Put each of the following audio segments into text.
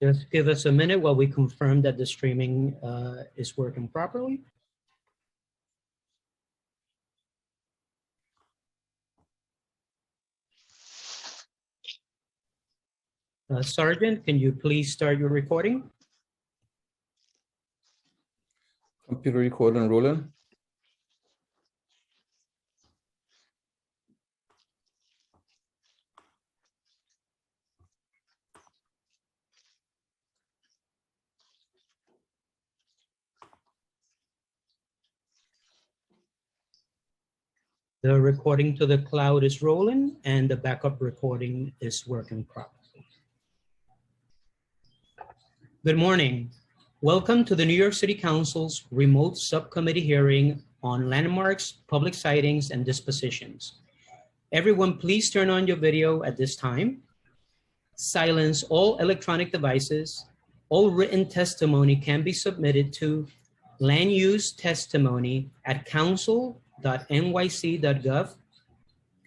Just give us a minute while we confirm that the streaming is working properly. Sergeant, can you please start your recording? Computer recording rolling. The recording to the cloud is rolling and the backup recording is working properly. Good morning. Welcome to the New York City Council's remote subcommittee hearing on landmarks, public sightings, and dispositions. Everyone, please turn on your video at this time. Silence all electronic devices. All written testimony can be submitted to landusetestimony@council.nyc.gov.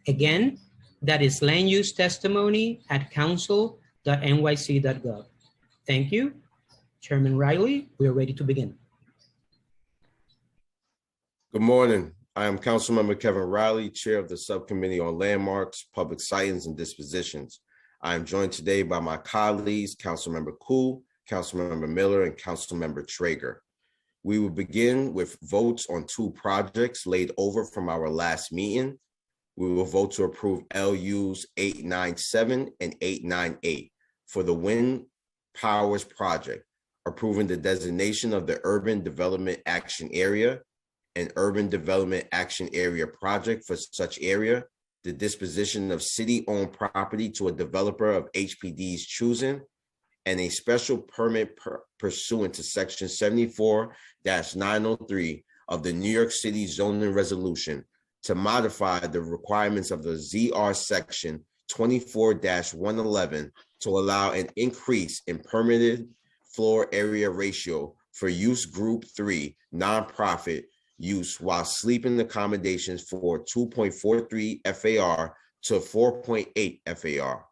Again, that is landusetestimony@council.nyc.gov. Thank you. Chairman Riley, we are ready to begin. Good morning. I am Councilmember Kevin Riley, Chair of the Subcommittee on Landmarks, Public Sightings, and Dispositions. I am joined today by my colleagues, Councilmember Koo, Councilmember Miller, and Councilmember Traeger. We will begin with votes on two projects laid over from our last meeting. We will vote to approve LUs 897 and 898 for the Wind Powers Project, approving the designation of the Urban Development Action Area, an Urban Development Action Area project for such area, the disposition of city-owned property to a developer of HPD's choosing, and a special permit pursuant to Section 74-903 of the New York City Zoning Resolution to modify the requirements of the ZR Section 24-111 to allow an increase in permitted floor area ratio for use group 3 nonprofit use while sleeping accommodations for 2.43 FAR to 4.8 FAR.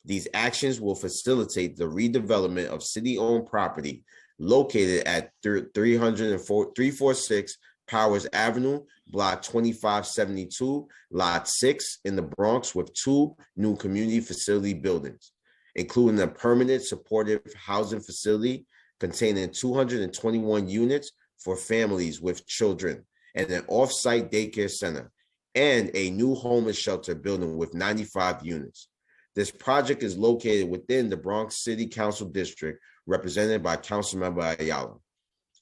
These actions will facilitate the redevelopment of city-owned property located at 346 Powers Avenue, Block 2572, Lot 6 in the Bronx with two new community facility buildings, including a permanent supportive housing facility containing 221 units for families with children and an off-site daycare center, and a new homeless shelter building with 95 units. This project is located within the Bronx City Council District, represented by Councilmember Ayala.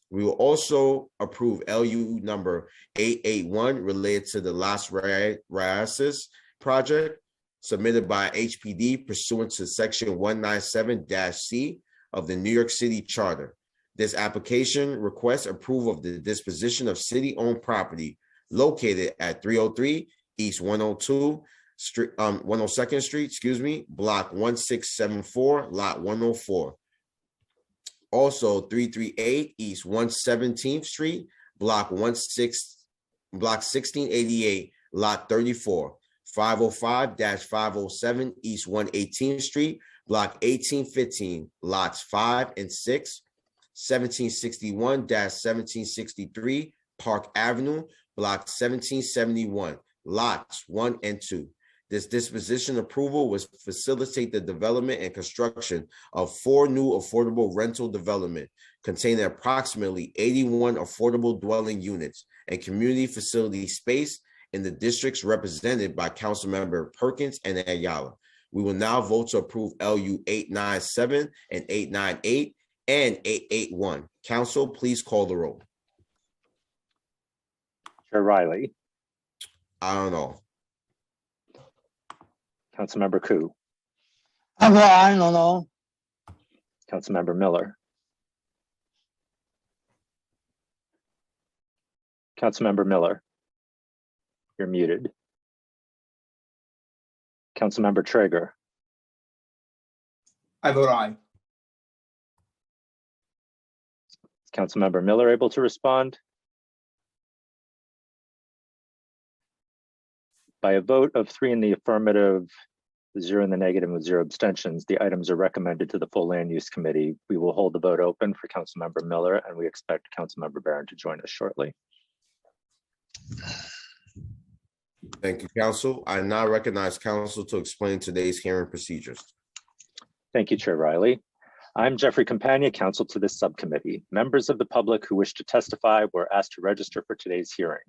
We will also approve LU number 881 related to the Las Raíces project submitted by HPD pursuant to Section 197-C of the New York City Charter. This application requests approval of the disposition of city-owned property located at 303 East 102nd Street, Block 1674, Lot 104. Also 338 East 117th Street, Block 1688, Lot 34. 505-507 East 118th Street, Block 1815, Lots 5 and 6. 1761-1763 Park Avenue, Block 1771, Lots 1 and 2. This disposition approval will facilitate the development and construction of 4 new affordable rental development containing approximately 81 affordable dwelling units and community facility space in the districts represented by Councilmember Perkins and Ayala. We will now vote to approve LU 897 and 898 and 881. Council, please call the roll. Chair Riley. I don't know. Councilmember Koo. I don't know. Councilmember Miller. Councilmember Miller. You're muted. Councilmember Traeger. I vote aye. Is Councilmember Miller able to respond? By a vote of 3 in the affirmative, 0 in the negative with 0 abstentions, the items are recommended to the full Land Use Committee. We will hold the vote open for Councilmember Miller, and we expect Councilmember Barron to join us shortly. Thank you, Council. I now recognize Council to explain today's hearing procedures. Thank you, Chair Riley. I'm Jeffrey Campagna, counsel to this subcommittee. Members of the public who wish to testify were asked to register for today's hearing.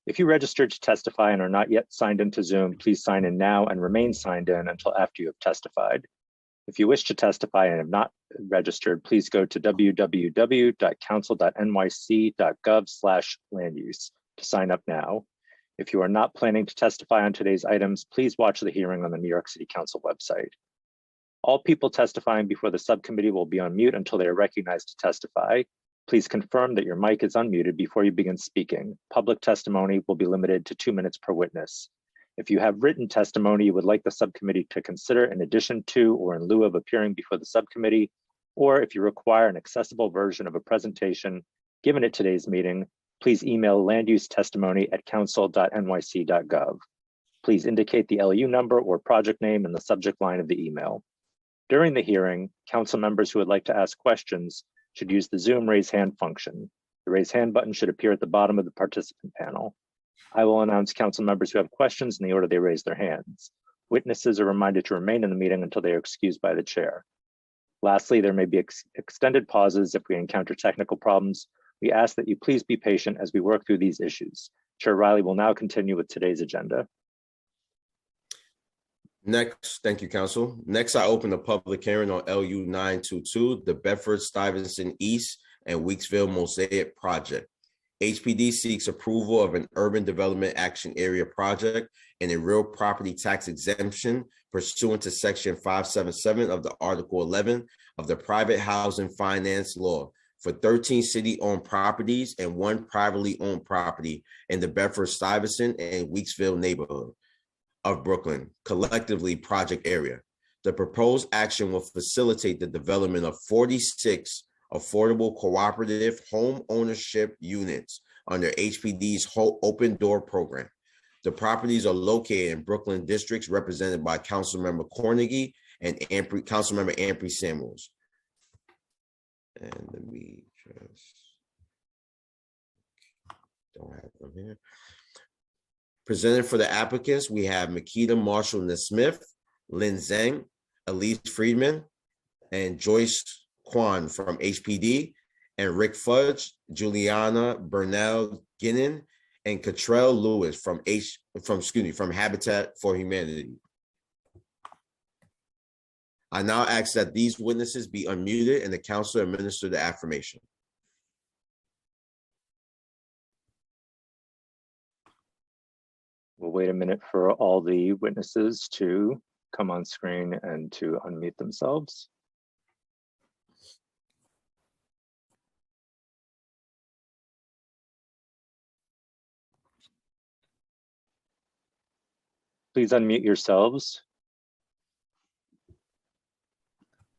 If you registered to testify and are not yet signed into Zoom, please sign in now and remain signed in until after you have testified. If you wish to testify and have not registered, please go to www.council.nyc.gov/landuse to sign up now. If you are not planning to testify on today's items, please watch the hearing on the New York City Council website. All people testifying before the subcommittee will be on mute until they are recognized to testify. Please confirm that your mic is unmuted before you begin speaking. Public testimony will be limited to 2 minutes per witness. If you have written testimony you would like the subcommittee to consider in addition to or in lieu of appearing before the subcommittee, or if you require an accessible version of a presentation given at today's meeting, please email landuse_testimony@council.nyc.gov. Please indicate the LU number or project name in the subject line of the email. During the hearing, council members who would like to ask questions should use the Zoom raise hand function. The raise hand button should appear at the bottom of the participant panel. I will announce council members who have questions in the order they raise their hands. Witnesses are reminded to remain in the meeting until they are excused by the chair. Lastly, there may be extended pauses if we encounter technical problems. We ask that you please be patient as we work through these issues. Chair Riley will now continue with today's agenda. Next, thank you, Council. Next, I open the public hearing on LU 922, the Bedford-Stuyvesant East and Weeksville Mosaic Project. HPD seeks approval of an Urban Development Action Area project and a real property tax exemption pursuant to Section 577 of the Article 11 of the Private Housing Finance Law for 13 city-owned properties and 1 privately owned property in the Bedford-Stuyvesant and Weeksville neighborhood of Brooklyn, collectively project area. The proposed action will facilitate the development of 46 affordable cooperative home ownership units under HPD's Open Door program. The properties are located in Brooklyn districts represented by Councilmember Cornegy and Councilmember Ampry Samuels. And let me just, don't have them here. Presented for the applicants, we have Makita Marshall Nesmith, Lynn Zhang, Elise Friedman, and Joyce Kwan from HPD, and Rick Fudge, Juliana Burnell Ginnan, and Cottrell Lewis from Habitat for Humanity. I now ask that these witnesses be unmuted and the council administer the affirmation. We'll wait a minute for all the witnesses to come on screen and to unmute themselves. Please unmute yourselves.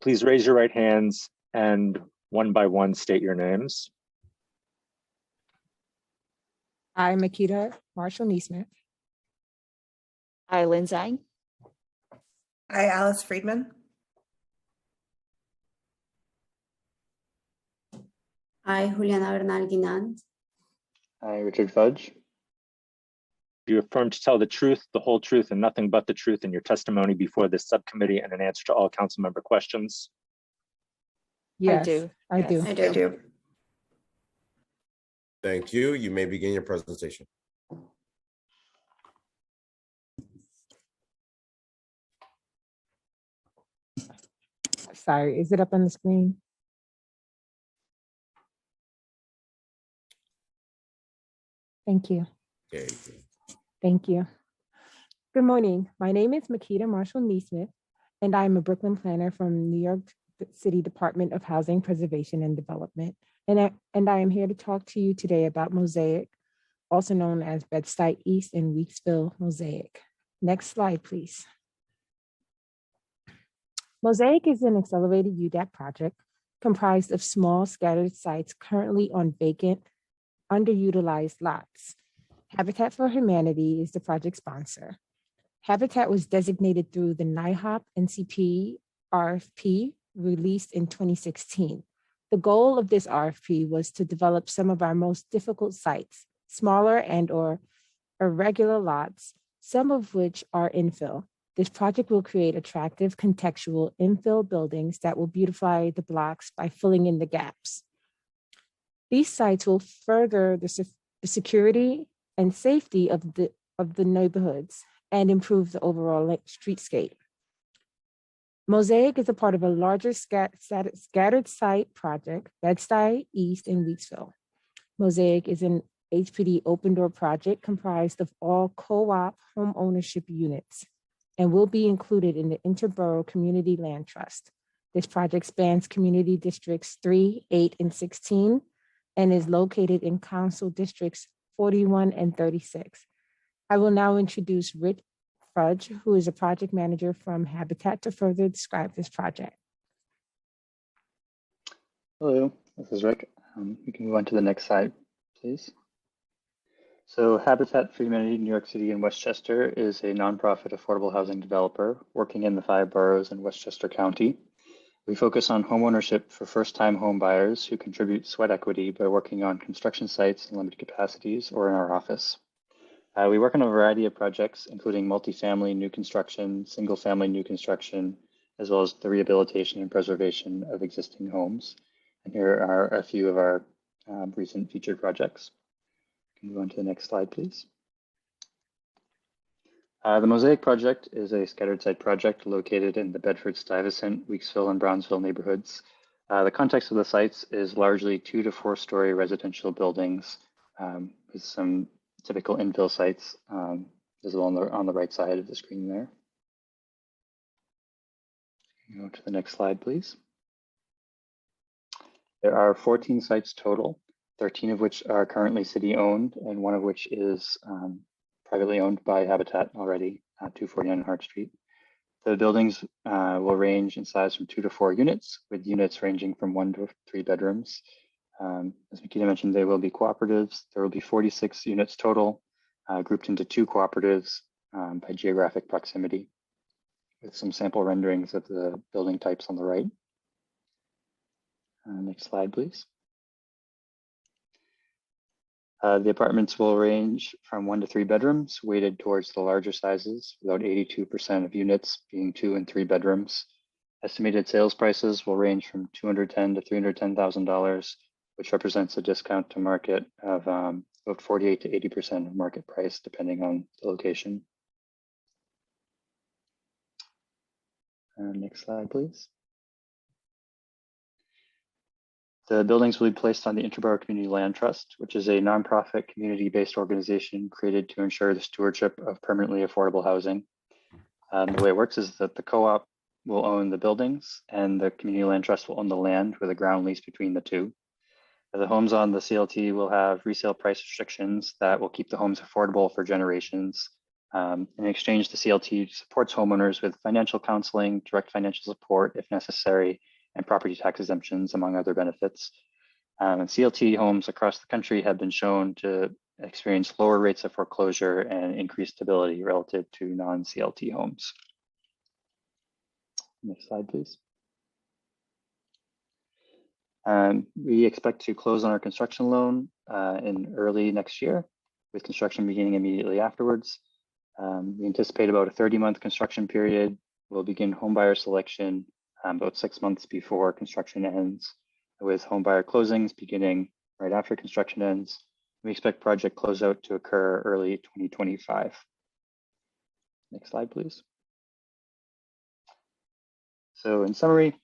Please raise your right hands and one by one state your names. I, Makita Marshall Nesmith, I, Lynn Zhang. I, Alice Friedman. I, Juliana Bernal Guinan. I, Richard Fudge. You affirm to tell the truth, the whole truth, and nothing but the truth in your testimony before this subcommittee and in answer to all council member questions? yes, I do. I do. I do. Thank you. You may begin your presentation. Sorry, is it up on the screen? Thank you. Okay. Thank you. Good morning. My name is Makita Marshall Nesmith, and I'm a Brooklyn planner from New York City Department of Housing Preservation and Development. And I am here to talk to you today about Mosaic, also known as Bed-Stuy East and Weeksville Mosaic. Next slide, please. Mosaic is an accelerated UDAP project comprised of small scattered sites currently on vacant, underutilized lots. Habitat for Humanity is the project sponsor. Habitat was designated through the NIHOP NCP RFP released in 2016. The goal of this RFP was to develop some of our most difficult sites, smaller and or irregular lots, some of which are infill. This project will create attractive contextual infill buildings that will beautify the blocks by filling in the gaps. These sites will further the security and safety of the neighborhoods and improve the overall streetscape. Mosaic is a part of a larger scattered site project, Bed-Stuy East in Weeksville. Mosaic is an HPD open door project comprised of all co-op home ownership units and will be included in the Interborough Community Land Trust. This project spans community districts 3, 8, and 16 and is located in council districts 41 and 36. I will now introduce Rick Fudge, who is a project manager from Habitat, to further describe this project. Hello, this is Rick. We can move on to the next slide, please. So Habitat for Humanity New York City and Westchester is a nonprofit affordable housing developer working in the 5 boroughs in Westchester County. We focus on homeownership for first-time home buyers who contribute sweat equity by working on construction sites in limited capacities or in our office. We work on a variety of projects, including multifamily new construction, single-family new construction, as well as the rehabilitation and preservation of existing homes. And here are a few of our recent featured projects. Can you go on to the next slide, please? The Mosaic project is a scattered site project located in the Bedford-Stuyvesant, Weeksville, and Brownsville neighborhoods. The context of the sites is largely 2 to 4 story residential buildings with some typical infill sites visible on the right side of the screen there. Go to the next slide, please. There are 14 sites total, 13 of which are currently city-owned, and 1 of which is privately owned by Habitat already, 249 Hart Street. The buildings will range in size from 2 to 4 units, with units ranging from 1 to 3 bedrooms. As Makita mentioned, they will be cooperatives. There will be 46 units total, grouped into 2 cooperatives by geographic proximity, with some sample renderings of the building types on the right. Next slide, please. The apartments will range from 1 to 3 bedrooms, weighted towards the larger sizes, with about 82% of units being 2 and 3 bedrooms. Estimated sales prices will range from $210,000 to $310,000, which represents a discount to market of about 48 to 80% of market price, depending on the location. Next slide, please. The buildings will be placed on the Interborough Community Land Trust, which is a nonprofit community-based organization created to ensure the stewardship of permanently affordable housing. The way it works is that the co-op will own the buildings and the Community Land Trust will own the land with a ground lease between the two. The homes on the CLT will have resale price restrictions that will keep the homes affordable for generations. In exchange, the CLT supports homeowners with financial counseling, direct financial support if necessary, and property tax exemptions, among other benefits. And CLT homes across the country have been shown to experience lower rates of foreclosure and increased stability relative to non-CLT homes. Next slide, please. We expect to close on our construction loan in early next year, with construction beginning immediately afterwards. We anticipate about a 30-month construction period. We'll begin homebuyer selection about 6 months before construction ends, with homebuyer closings beginning right after construction ends. We expect project closeout to occur early 2025. Next slide, please. So in summary,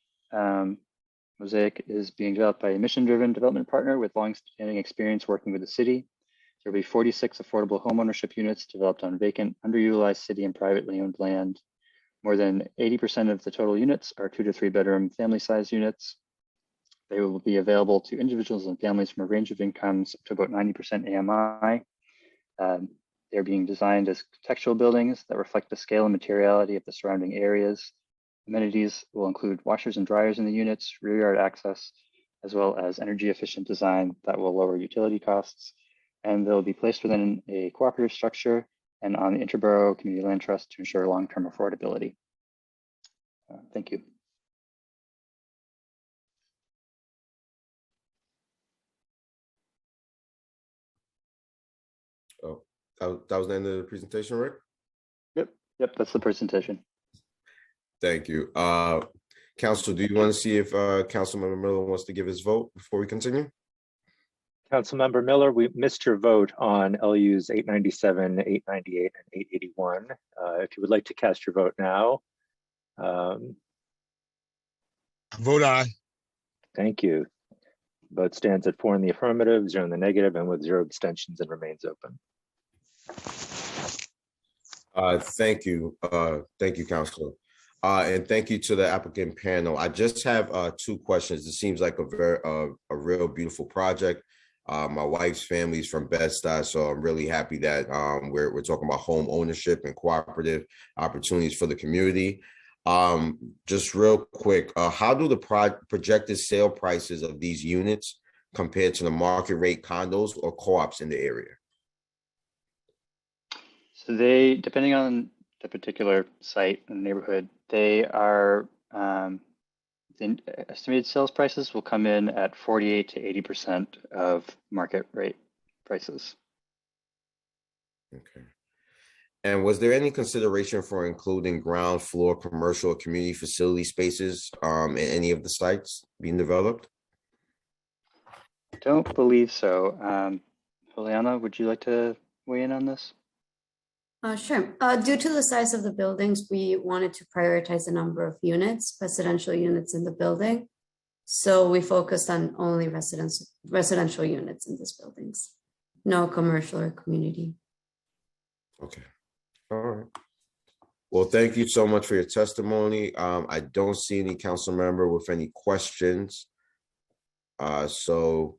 Mosaic is being developed by a mission-driven development partner with long-standing experience working with the city. There will be 46 affordable homeownership units developed on vacant, underutilized city and privately owned land. More than 80% of the total units are 2 to 3 bedroom family size units. They will be available to individuals and families from a range of incomes up to about 90% AMI. They're being designed as contextual buildings that reflect the scale and materiality of the surrounding areas. Amenities will include washers and dryers in the units, rear yard access, as well as energy efficient design that will lower utility costs. And they'll be placed within a cooperative structure and on the Interborough Community Land Trust to ensure long-term affordability. Thank you. Oh, that was the end of the presentation, Rick? Yep, that's the presentation. Thank you. Council, do you want to see if Councilmember Miller wants to give his vote before we continue? Councilmember Miller, we missed your vote on LUs 897, 898, and 881. If you would like to cast your vote now. Vote aye. Thank you. Vote stands at 4 in the affirmative, 0 in the negative, and with 0 abstentions, and remains open. Thank you. Thank you, Councilor. And thank you to the applicant panel. I just have 2 questions. It seems like a real beautiful project. My wife's family is from Bed-Stuy, so I'm really happy that we're talking about home ownership and cooperative opportunities for the community. Just real quick, how do the projected sale prices of these units compared to the market rate condos or co-ops in the area? So they, depending on the particular site and neighborhood, they are, the estimated sales prices will come in at 48 to 80% of market rate prices. Okay. And was there any consideration for including ground floor commercial or community facility spaces in any of the sites being developed? I don't believe so. Juliana, would you like to weigh in on this? Sure. Due to the size of the buildings, we wanted to prioritize the number of units, residential units in the building. So we focused on only residential units in these buildings, no commercial or community. Okay. All right. Well, thank you so much for your testimony. I don't see any council member with any questions. So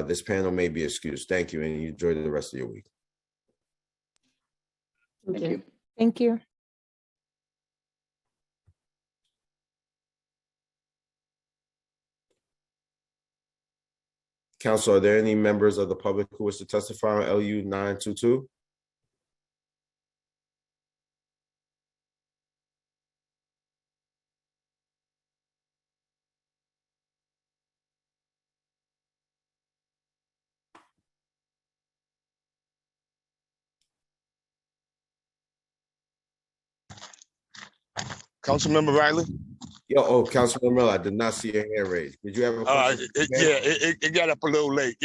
this panel may be excused. Thank you, and you enjoy the rest of your week. Thank you. Thank you. Council, are there any members of the public who wish to testify on LU 922? Councilmember Riley? Councilmember Miller, I did not see your hand raised. Did you have a question? It got up a little late.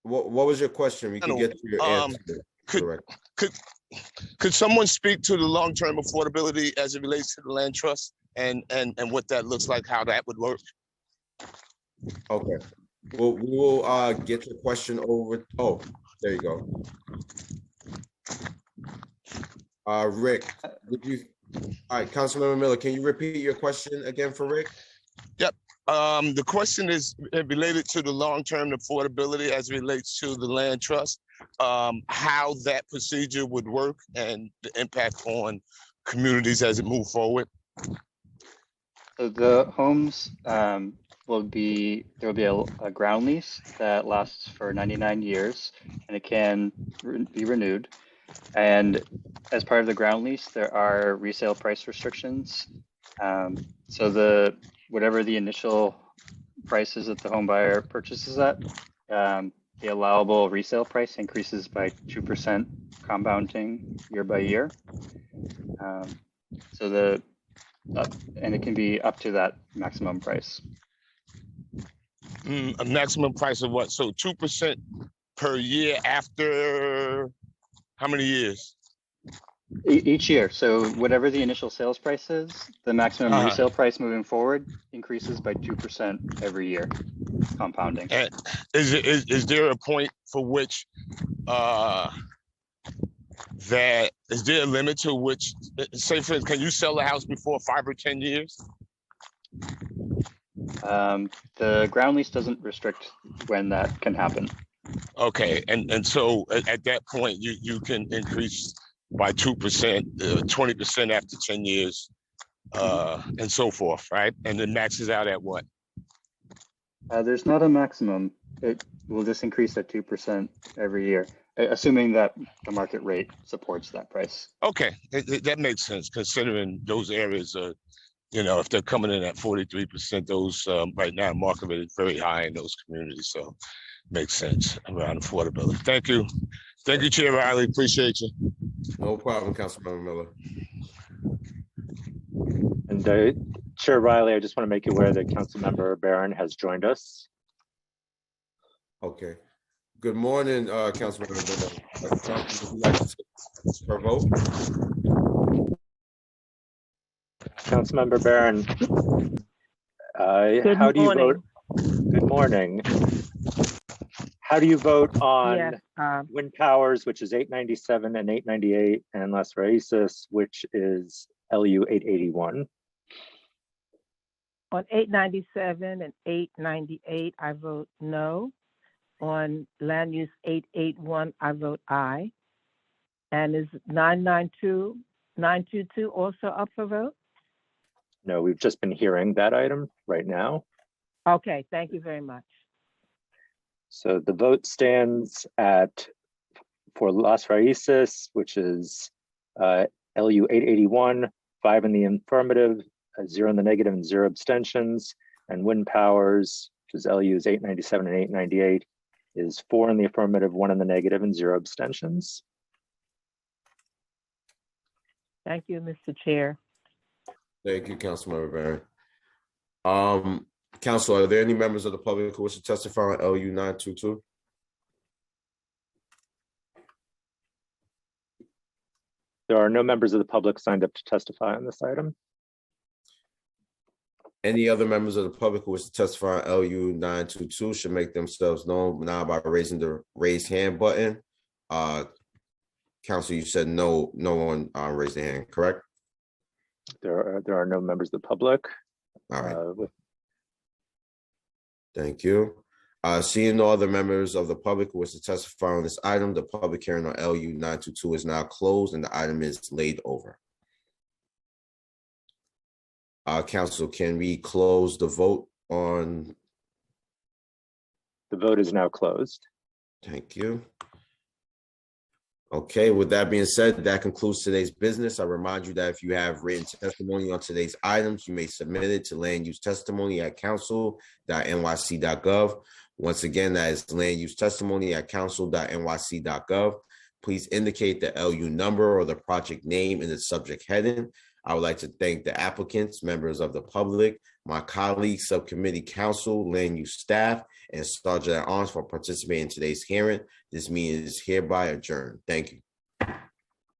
What was your question? We can get to your answer. Could someone speak to the long-term affordability as it relates to the land trust and what that looks like, how that would work? Okay. Well, we will get your question over. Oh, there you go. Rick, all right, Councilmember Miller, can you repeat your question again for Rick? Yep. The question is related to the long-term affordability as it relates to the land trust, how that procedure would work and the impact on communities as it move forward. So the homes will be a ground lease that lasts for 99 years, and it can be renewed. And as part of the ground lease, there are resale price restrictions. So whatever the initial price is that the home buyer purchases at, the allowable resale price increases by 2% compounding year by year. And it can be up to that maximum price. A maximum price of what? So 2% per year after how many years? Each year. So whatever the initial sales price is, the maximum resale price moving forward increases by 2% every year, compounding. And is there a point for which is there a limit to which, say for instance, can you sell the house before 5 or 10 years? The ground lease doesn't restrict when that can happen. Okay, and so at that point, you can increase by 2%, 20% after 10 years, and so forth, right? And it maxes out at what? There's not a maximum. It will just increase at 2% every year. assuming that the market rate supports that price. Okay, that makes sense considering those areas are, you know, if they're coming in at 43%, those right now market rate is very high in those communities. So makes sense around affordability. Thank you. Thank you, Chair Riley. Appreciate you. No problem, Councilmember Miller. And Chair Riley, I just want to make you aware that Councilmember Barron has joined us. Okay. Good morning, Councilmember Miller. Would you like to take her vote? Councilmember Barron, how do you vote? Good morning. How do you vote on Wind Powers, which is 897 and 898, and Las Raíces, which is LU 881? On 897 and 898, I vote no. On land use 881, I vote aye. And is 922 also up for vote? No, we've just been hearing that item right now. Okay, thank you very much. So the vote stands at, for Las Raíces, which is LU 881, 5 in the affirmative, 0 in the negative, and 0 abstentions. And Wind Powers, which is LU's 897 and 898, is 4 in the affirmative, 1 in the negative, and 0 abstentions. Thank you, Mr. Chair. Thank you, Councilmember Barron. Council, are there any members of the public who wish to testify on LU 922? There are no members of the public signed up to testify on this item. Any other members of the public who wish to testify on LU 922 should make themselves known now by raising the raise hand button. Council, you said no one raised their hand, correct? There are no members of the public. All right. Thank you. Seeing no other members of the public who wish to testify on this item, the public hearing on LU 922 is now closed and the item is laid over. Council, can we close the vote on? The vote is now closed. Thank you. Okay, with that being said, that concludes today's business. I remind you that if you have written testimony on today's items, you may submit it to landusetestimony@council.nyc.gov. Once again, that is landusetestimony@council.nyc.gov. Please indicate the LU number or the project name in the subject heading. I would like to thank the applicants, members of the public, my colleagues, subcommittee council, land use staff, and Sergeant at Arms for participating in today's hearing. This meeting is hereby adjourned. Thank you.